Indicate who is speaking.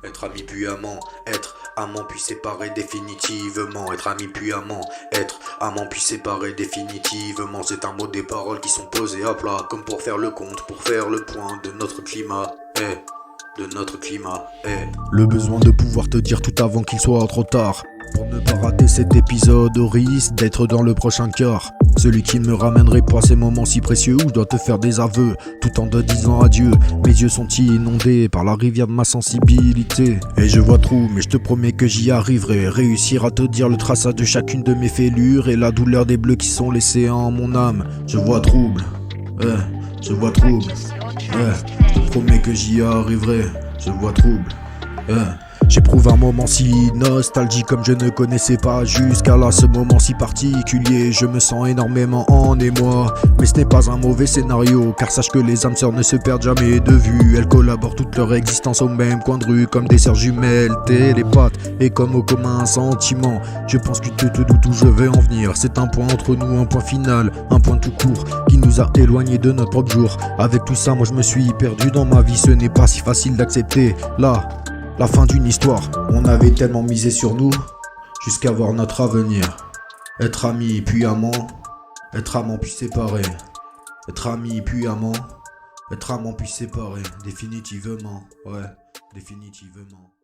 Speaker 1: Être ami puis amant, être amant puis séparé définitivement. Être ami puis amant, être amant puis séparé définitivement. C'est un mot des paroles qui sont posées à plat, comme pour faire le compte, pour faire le point de notre climat. De notre climat.
Speaker 2: Le besoin de pouvoir te dire tout avant qu'il soit trop tard. Pour ne pas rater cet épisode au risque d'être dans le prochain quart. Celui qui ne me ramènerait pas ces moments si précieux où je dois te faire des aveux tout en te disant adieu. Mes yeux sont inondés par la rivière de ma sensibilité. Et je vois trou, mais je te promets que j'y arriverai. Réussir à te dire le traçage de chacune de mes fêlures et la douleur des bleus qui sont laissés en mon âme. Je vois trouble, je vois trouble, je te promets que j'y arriverai. Je vois trouble, J'éprouve un moment si nostalgique comme je ne connaissais pas jusqu'à là. Ce moment si particulier, je me sens énormément en émoi. Mais ce n'est pas un mauvais scénario, car sache que les âmes sœurs ne se perdent jamais de vue. Elles collaborent toute leur existence au même coin de rue, comme des sœurs jumelles télépathes et comme au commun sentiment. Je pense que tu te doutes où je vais en venir. C'est un point entre nous, un point final, un point tout court qui nous a éloignés de notre propre jour. Avec tout ça, moi je me suis perdu dans ma vie. Ce n'est pas si facile d'accepter là la fin d'une histoire. On avait tellement misé sur nous, jusqu'à voir notre avenir. Être ami puis amant puis séparé. Être ami puis amant puis séparé. Définitivement, définitivement.